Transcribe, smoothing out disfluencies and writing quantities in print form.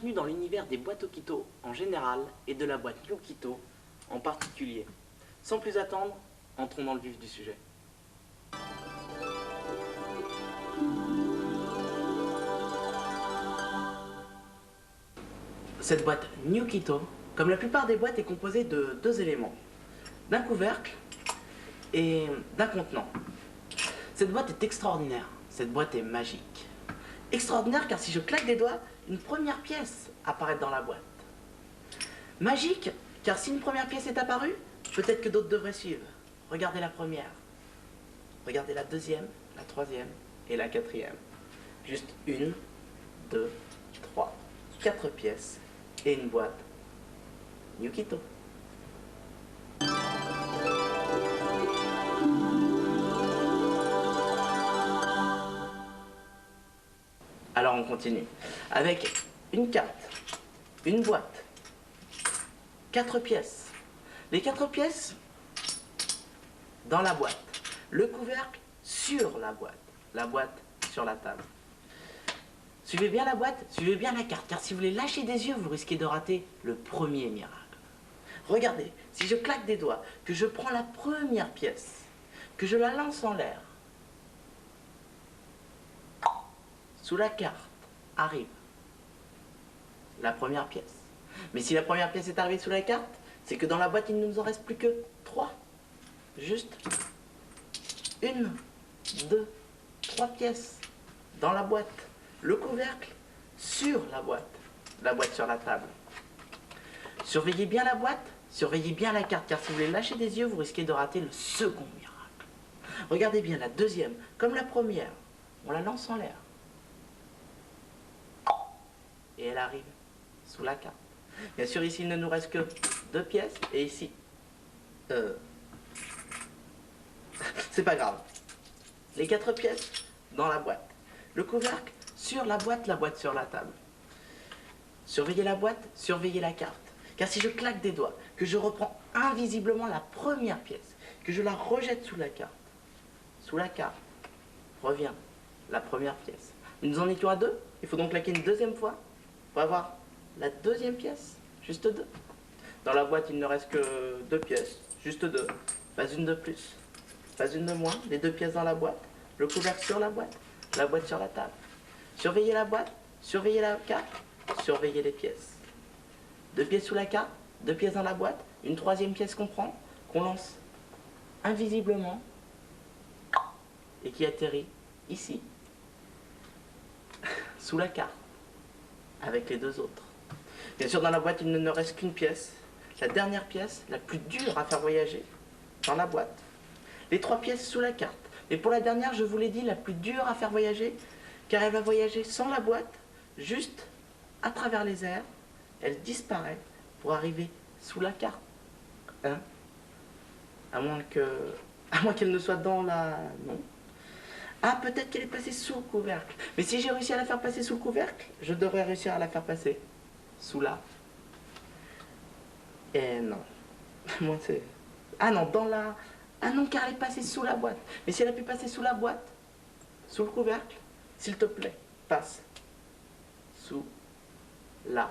bienvenue dans l'univers des boîtes Okito en général et de la boîte Yukito en particulier. Sans plus attendre, entrons dans le vif du sujet. Cette boîte Yukito, comme la plupart des boîtes, est composée de deux éléments, d'un couvercle et d'un contenant. Cette boîte est extraordinaire, cette boîte est magique. Extraordinaire car si je claque des doigts, une première pièce apparaît dans la boîte. Magique car si une première pièce est apparue, peut-être que d'autres devraient suivre. Regardez la première, regardez la deuxième, la troisième et la quatrième. Juste une, deux, trois, quatre pièces et une boîte Yukito. Alors on continue avec une carte, une boîte, 4 pièces. Les 4 pièces dans la boîte, le couvercle sur la boîte sur la table. Suivez bien la boîte, suivez bien la carte, car si vous les lâchez des yeux, vous risquez de rater le premier miracle. Regardez, si je claque des doigts, que je prends la première pièce, que je la lance en l'air, sous la carte arrive la première pièce. Mais si la première pièce est arrivée sous la carte, c'est que dans la boîte, il ne nous en reste plus que 3. Juste 1, 2, 3 pièces dans la boîte. Le couvercle sur la boîte sur la table. Surveillez bien la boîte, surveillez bien la carte, car si vous les lâchez des yeux, vous risquez de rater le second miracle. Regardez bien la deuxième, comme la première, on la lance en l'air. Et elle arrive sous la carte. Bien sûr, ici, il ne nous reste que 2 pièces. Et ici, c'est pas grave. Les 4 pièces dans la boîte. Le couvercle sur la boîte sur la table. Surveillez la boîte, surveillez la carte. Car si je claque des doigts, que je reprends invisiblement la première pièce, que je la rejette sous la carte revient la première pièce. Nous en étions à 2, il faut donc claquer une deuxième fois pour avoir la deuxième pièce, juste 2. Dans la boîte, il ne reste que 2 pièces, juste 2. Pas une de plus, pas une de moins. Les 2 pièces dans la boîte, le couvercle sur la boîte sur la table. Surveillez la boîte, surveillez la carte, surveillez les pièces. 2 pièces sous la carte, 2 pièces dans la boîte, une troisième pièce qu'on prend, qu'on lance invisiblement et qui atterrit ici, sous la carte, avec les 2 autres. Bien sûr, dans la boîte, il ne nous reste qu'une pièce, la dernière pièce, la plus dure à faire voyager, dans la boîte. Les 3 pièces sous la carte. Et pour la dernière, je vous l'ai dit, la plus dure à faire voyager, car elle va voyager sans la boîte, juste à travers les airs, elle disparaît pour arriver sous la carte. Hein? À moins qu'elle ne soit dans la... Non. Ah, peut-être qu'elle est passée sous le couvercle. Mais si j'ai réussi à la faire passer sous le couvercle, je devrais réussir à la faire passer sous la... Eh non. Moi, c'est... Ah non, dans la... Ah non, car elle est passée sous la boîte. Mais si elle a pu passer sous la boîte, sous le couvercle, s'il te plaît, passe sous la